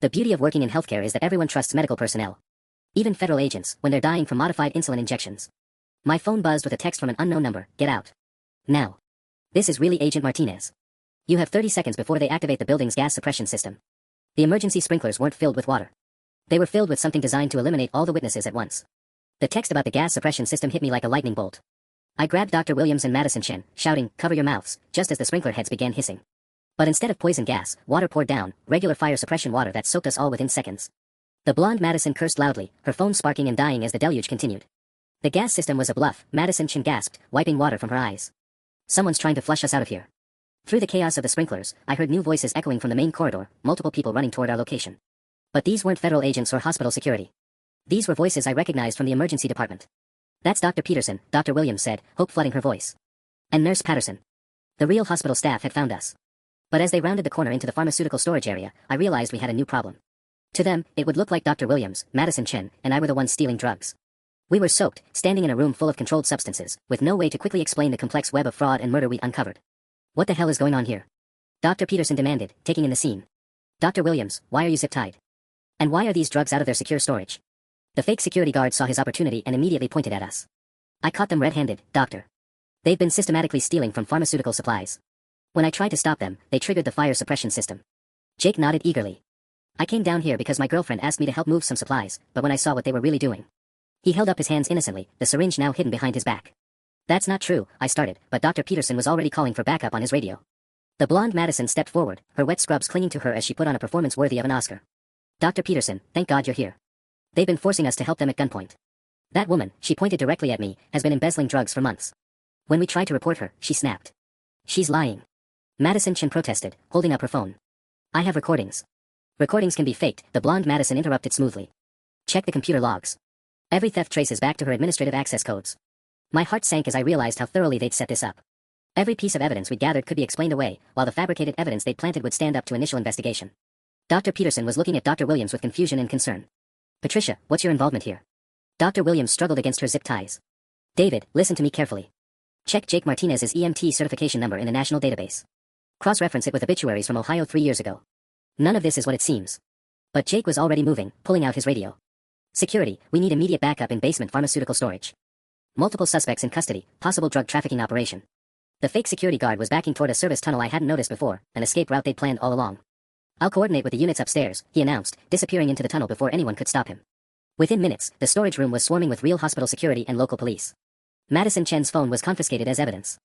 The beauty of working in healthcare is that everyone trusts medical personnel. Even federal agents, when they're dying from modified insulin injections. My phone buzzed with a text from an unknown number, get out. Now. This is really Agent Martinez. You have 30 seconds before they activate the building's gas suppression system. The emergency sprinklers weren't filled with water. They were filled with something designed to eliminate all the witnesses at once. The text about the gas suppression system hit me like a lightning bolt. I grabbed Dr. Williams and Madison Chen, shouting, cover your mouths, just as the sprinkler heads began hissing. But instead of poison gas, water poured down, regular fire suppression water that soaked us all within seconds. The blonde Madison cursed loudly, her phone sparking and dying as the deluge continued. The gas system was a bluff, Madison Chen gasped, wiping water from her eyes. Someone's trying to flush us out of here. Through the chaos of the sprinklers, I heard new voices echoing from the main corridor, multiple people running toward our location. But these weren't federal agents or hospital security. These were voices I recognized from the emergency department. That's Dr. Peterson, Dr. Williams said, hope flooding her voice. And Nurse Patterson. The real hospital staff had found us. But as they rounded the corner into the pharmaceutical storage area, I realized we had a new problem. To them, it would look like Dr. Williams, Madison Chen, and I were the ones stealing drugs. We were soaked, standing in a room full of controlled substances, with no way to quickly explain the complex web of fraud and murder we'd uncovered. What the hell is going on here? Dr. Peterson demanded, taking in the scene. Dr. Williams, why are you zip-tied? And why are these drugs out of their secure storage? The fake security guard saw his opportunity and immediately pointed at us. I caught them red-handed, doctor. They've been systematically stealing from pharmaceutical supplies. When I tried to stop them, they triggered the fire suppression system. Jake nodded eagerly. I came down here because my girlfriend asked me to help move some supplies, but when I saw what they were really doing. He held up his hands innocently, the syringe now hidden behind his back. That's not true, I started, but Dr. Peterson was already calling for backup on his radio. The blonde Madison stepped forward, her wet scrubs clinging to her as she put on a performance worthy of an Oscar. Dr. Peterson, thank God you're here. They've been forcing us to help them at gunpoint. That woman, she pointed directly at me, has been embezzling drugs for months. When we tried to report her, she snapped. She's lying. Madison Chen protested, holding up her phone. I have recordings. Recordings can be faked, the blonde Madison interrupted smoothly. Check the computer logs. Every theft traces back to her administrative access codes. My heart sank as I realized how thoroughly they'd set this up. Every piece of evidence we gathered could be explained away, while the fabricated evidence they'd planted would stand up to initial investigation. Dr. Peterson was looking at Dr. Williams with confusion and concern. Patricia, what's your involvement here? Dr. Williams struggled against her zip ties. David, listen to me carefully. Check Jake Martinez's EMT certification number in the national database. Cross-reference it with obituaries from Ohio 3 years ago. None of this is what it seems. But Jake was already moving, pulling out his radio. Security, we need immediate backup in basement pharmaceutical storage. Multiple suspects in custody, possible drug trafficking operation. The fake security guard was backing toward a service tunnel I hadn't noticed before, an escape route they'd planned all along. I'll coordinate with the units upstairs, he announced, disappearing into the tunnel before anyone could stop him. Within minutes, the storage room was swarming with real hospital security and local police. Madison Chen's phone was confiscated as evidence.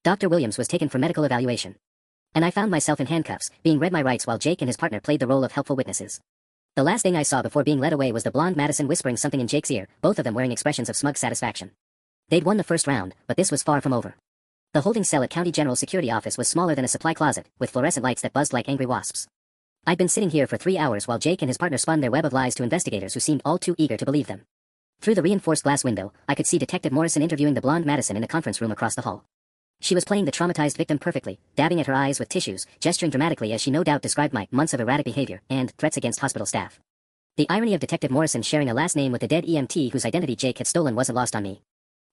Dr. Williams was taken for medical evaluation. And I found myself in handcuffs, being read my rights while Jake and his partner played the role of helpful witnesses. The last thing I saw before being led away was the blonde Madison whispering something in Jake's ear, both of them wearing expressions of smug satisfaction. They'd won the first round, but this was far from over. The holding cell at County General Security Office was smaller than a supply closet, with fluorescent lights that buzzed like angry wasps. I'd been sitting here for 3 hours while Jake and his partner spun their web of lies to investigators who seemed all too eager to believe them. Through the reinforced glass window, I could see Detective Morrison interviewing the blonde Madison in the conference room across the hall. She was playing the traumatized victim perfectly, dabbing at her eyes with tissues, gesturing dramatically as she no doubt described my months of erratic behavior and threats against hospital staff. The irony of Detective Morrison sharing a last name with the dead EMT whose identity Jake had stolen wasn't lost on me.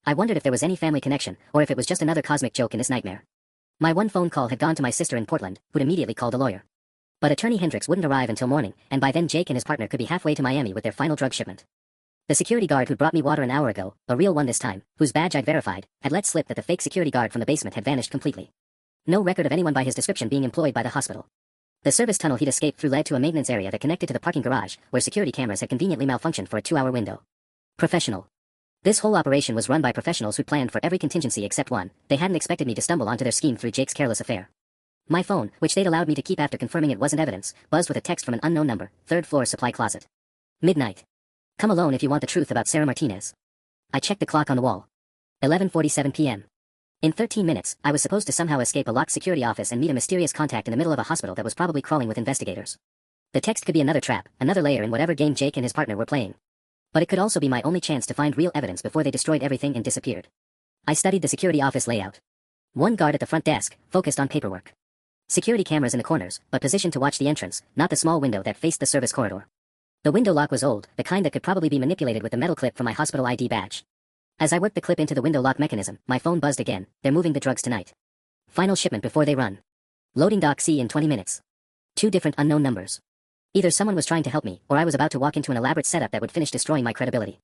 I wondered if there was any family connection, or if it was just another cosmic joke in this nightmare. My one phone call had gone to my sister in Portland, who'd immediately called a lawyer. But Attorney Hendricks wouldn't arrive until morning, and by then Jake and his partner could be halfway to Miami with their final drug shipment. The security guard who'd brought me water an hour ago, a real one this time, whose badge I'd verified, had let slip that the fake security guard from the basement had vanished completely. No record of anyone by his description being employed by the hospital. The service tunnel he'd escaped through led to a maintenance area that connected to the parking garage, where security cameras had conveniently malfunctioned for a 2-hour window. Professional. This whole operation was run by professionals who'd planned for every contingency except one. They hadn't expected me to stumble onto their scheme through Jake's careless affair. My phone, which they'd allowed me to keep after confirming it wasn't evidence, buzzed with a text from an unknown number, 3rd floor supply closet. Midnight. Come alone if you want the truth about Sarah Martinez. I checked the clock on the wall. 11:47 p.m. In 13 minutes, I was supposed to somehow escape a locked security office and meet a mysterious contact in the middle of a hospital that was probably crawling with investigators. The text could be another trap, another layer in whatever game Jake and his partner were playing. But it could also be my only chance to find real evidence before they destroyed everything and disappeared. I studied the security office layout. One guard at the front desk, focused on paperwork. Security cameras in the corners, but positioned to watch the entrance, not the small window that faced the service corridor. The window lock was old, the kind that could probably be manipulated with the metal clip from my hospital ID badge. As I worked the clip into the window lock mechanism, my phone buzzed again. They're moving the drugs tonight. Final shipment before they run. Loading dock C in 20 minutes. 2 different unknown numbers. Either someone was trying to help me, or I was about to walk into an elaborate setup that would finish destroying my credibility.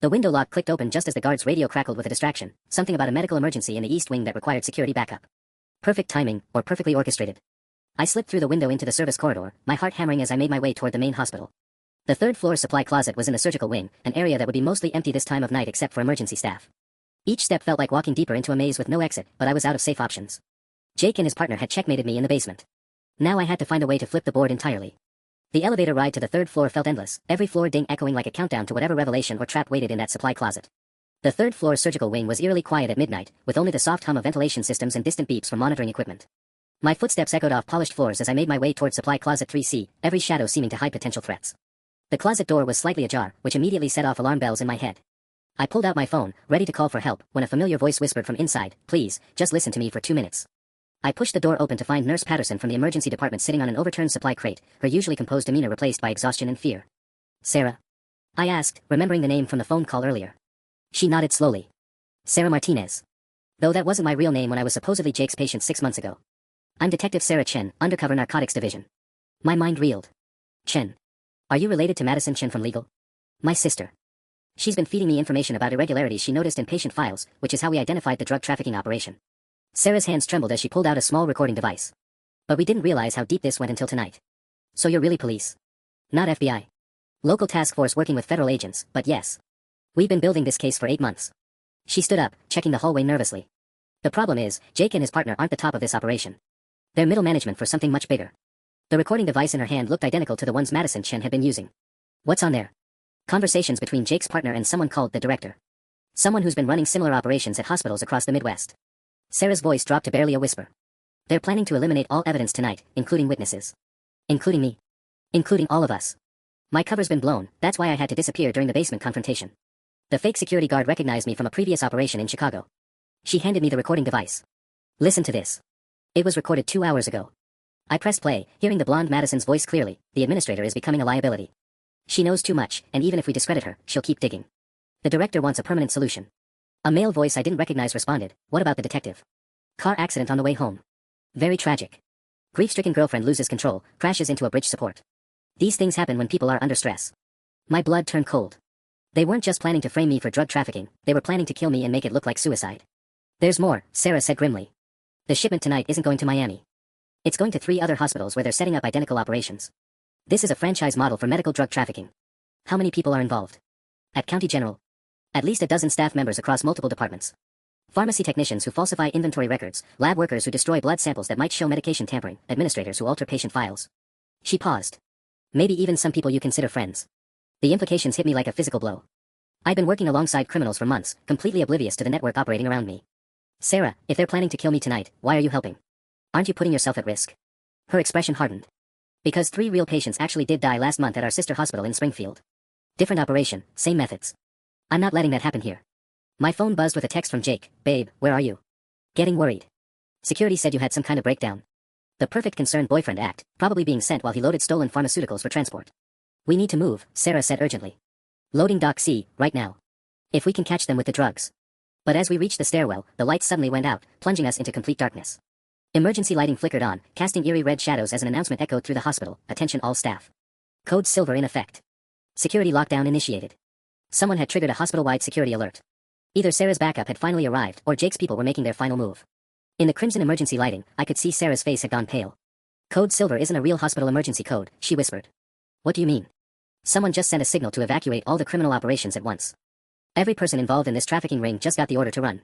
The window lock clicked open just as the guard's radio crackled with a distraction, something about a medical emergency in the East Wing that required security backup. Perfect timing, or perfectly orchestrated. I slipped through the window into the service corridor, my heart hammering as I made my way toward the main hospital. The 3rd floor supply closet was in the surgical wing, an area that would be mostly empty this time of night except for emergency staff. Each step felt like walking deeper into a maze with no exit, but I was out of safe options. Jake and his partner had checkmated me in the basement. Now I had to find a way to flip the board entirely. The elevator ride to the 3rd floor felt endless, every floor ding echoing like a countdown to whatever revelation or trap waited in that supply closet. The 3rd floor surgical wing was eerily quiet at midnight, with only the soft hum of ventilation systems and distant beeps from monitoring equipment. My footsteps echoed off polished floors as I made my way toward supply closet 3C, every shadow seeming to hide potential threats. The closet door was slightly ajar, which immediately set off alarm bells in my head. I pulled out my phone, ready to call for help, when a familiar voice whispered from inside, "Please, just listen to me for 2 minutes." I pushed the door open to find Nurse Patterson from the emergency department sitting on an overturned supply crate, her usually composed demeanor replaced by exhaustion and fear. "Sarah?" I asked, remembering the name from the phone call earlier. She nodded slowly. "Sarah Martinez. Though that wasn't my real name when I was supposedly Jake's patient 6 months ago. I'm Detective Sarah Chen, Undercover Narcotics Division." My mind reeled. Chen. Are you related to Madison Chen from legal? My sister. She's been feeding me information about irregularities she noticed in patient files, which is how we identified the drug trafficking operation. Sarah's hands trembled as she pulled out a small recording device. But we didn't realize how deep this went until tonight. So you're really police? Not FBI. Local task force working with federal agents, but yes. We've been building this case for 8 months. She stood up, checking the hallway nervously. The problem is, Jake and his partner aren't the top of this operation. They're middle management for something much bigger. The recording device in her hand looked identical to the ones Madison Chen had been using. What's on there? Conversations between Jake's partner and someone called the director. Someone who's been running similar operations at hospitals across the Midwest. Sarah's voice dropped to barely a whisper. They're planning to eliminate all evidence tonight, including witnesses. Including me. Including all of us. My cover's been blown, that's why I had to disappear during the basement confrontation. The fake security guard recognized me from a previous operation in Chicago. She handed me the recording device. Listen to this. It was recorded 2 hours ago. I pressed play, hearing the blonde Madison's voice clearly. The administrator is becoming a liability. She knows too much, and even if we discredit her, she'll keep digging. The director wants a permanent solution. A male voice I didn't recognize responded, what about the detective? Car accident on the way home. Very tragic. Grief-stricken girlfriend loses control, crashes into a bridge support. These things happen when people are under stress. My blood turned cold. They weren't just planning to frame me for drug trafficking, they were planning to kill me and make it look like suicide. There's more, Sarah said grimly. The shipment tonight isn't going to Miami. It's going to 3 other hospitals where they're setting up identical operations. This is a franchise model for medical drug trafficking. How many people are involved? At County General? At least a dozen staff members across multiple departments. Pharmacy technicians who falsify inventory records, lab workers who destroy blood samples that might show medication tampering, administrators who alter patient files. She paused. Maybe even some people you consider friends. The implications hit me like a physical blow. I'd been working alongside criminals for months, completely oblivious to the network operating around me. Sarah, if they're planning to kill me tonight, why are you helping? Aren't you putting yourself at risk? Her expression hardened. Because 3 real patients actually did die last month at our sister hospital in Springfield. Different operation, same methods. I'm not letting that happen here. My phone buzzed with a text from Jake. Babe, where are you? Getting worried. Security said you had some kind of breakdown. The perfect concerned boyfriend act, probably being sent while he loaded stolen pharmaceuticals for transport. We need to move, Sarah said urgently. Loading Dock C, right now. If we can catch them with the drugs. But as we reached the stairwell, the lights suddenly went out, plunging us into complete darkness. Emergency lighting flickered on, casting eerie red shadows as an announcement echoed through the hospital. Attention all staff. Code Silver in effect. Security lockdown initiated. Someone had triggered a hospital-wide security alert. Either Sarah's backup had finally arrived, or Jake's people were making their final move. In the crimson emergency lighting, I could see Sarah's face had gone pale. Code Silver isn't a real hospital emergency code, she whispered. What do you mean? Someone just sent a signal to evacuate all the criminal operations at once. Every person involved in this trafficking ring just got the order to run.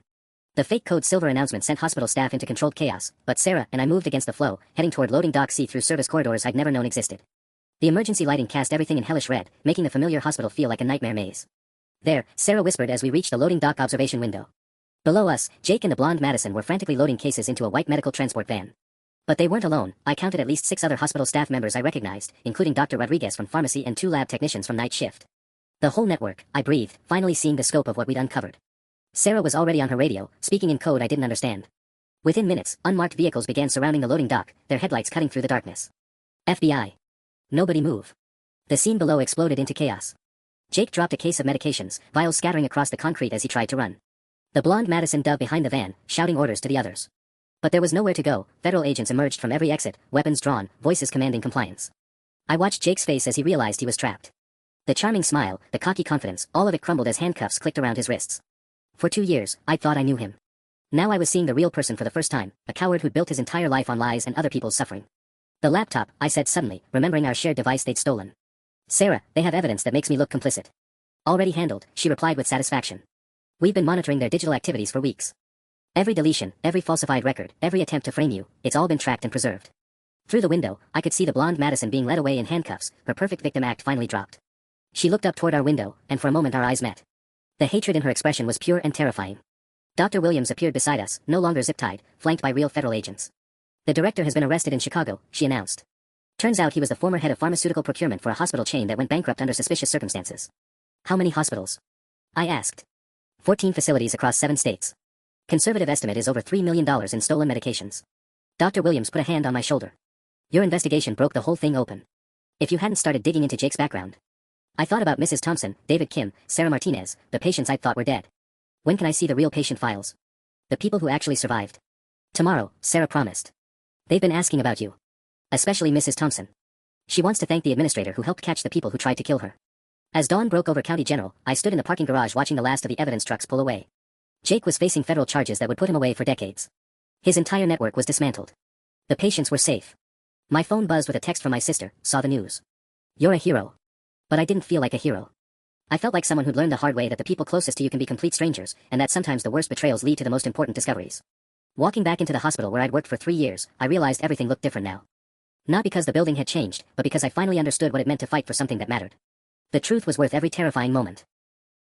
The fake Code Silver announcement sent hospital staff into controlled chaos, but Sarah and I moved against the flow, heading toward loading Dock C through service corridors I'd never known existed. The emergency lighting cast everything in hellish red, making the familiar hospital feel like a nightmare maze. There, Sarah whispered as we reached the loading dock observation window. Below us, Jake and the blonde Madison were frantically loading cases into a white medical transport van. But they weren't alone. I counted at least 6 other hospital staff members I recognized, including Dr. Rodriguez from pharmacy and 2 lab technicians from night shift. The whole network, I breathed, finally seeing the scope of what we'd uncovered. Sarah was already on her radio, speaking in code I didn't understand. Within minutes, unmarked vehicles began surrounding the loading dock, their headlights cutting through the darkness. FBI. Nobody move. The scene below exploded into chaos. Jake dropped a case of medications, vials scattering across the concrete as he tried to run. The blonde Madison dove behind the van, shouting orders to the others. But there was nowhere to go. Federal agents emerged from every exit, weapons drawn, voices commanding compliance. I watched Jake's face as he realized he was trapped. The charming smile, the cocky confidence, all of it crumbled as handcuffs clicked around his wrists. For 2 years, I'd thought I knew him. Now I was seeing the real person for the first time, a coward who'd built his entire life on lies and other people's suffering. The laptop, I said suddenly, remembering our shared device they'd stolen. Sarah, they have evidence that makes me look complicit. Already handled, she replied with satisfaction. We've been monitoring their digital activities for weeks. Every deletion, every falsified record, every attempt to frame you, it's all been tracked and preserved. Through the window, I could see the blonde Madison being led away in handcuffs, her perfect victim act finally dropped. She looked up toward our window, and for a moment our eyes met. The hatred in her expression was pure and terrifying. Dr. Williams appeared beside us, no longer zip-tied, flanked by real federal agents. The director has been arrested in Chicago, she announced. Turns out he was the former head of pharmaceutical procurement for a hospital chain that went bankrupt under suspicious circumstances. How many hospitals? I asked. 14 facilities across 7 states. Conservative estimate is over $3 million in stolen medications. Dr. Williams put a hand on my shoulder. Your investigation broke the whole thing open. If you hadn't started digging into Jake's background. I thought about Mrs. Thompson, David Kim, Sarah Martinez, the patients I thought were dead. When can I see the real patient files? The people who actually survived. Tomorrow, Sarah promised. They've been asking about you. Especially Mrs. Thompson. She wants to thank the administrator who helped catch the people who tried to kill her. As dawn broke over County General, I stood in the parking garage watching the last of the evidence trucks pull away. Jake was facing federal charges that would put him away for decades. His entire network was dismantled. The patients were safe. My phone buzzed with a text from my sister, saw the news. You're a hero. But I didn't feel like a hero. I felt like someone who'd learned the hard way that the people closest to you can be complete strangers, and that sometimes the worst betrayals lead to the most important discoveries. Walking back into the hospital where I'd worked for 3 years, I realized everything looked different now. Not because the building had changed, but because I finally understood what it meant to fight for something that mattered. The truth was worth every terrifying moment.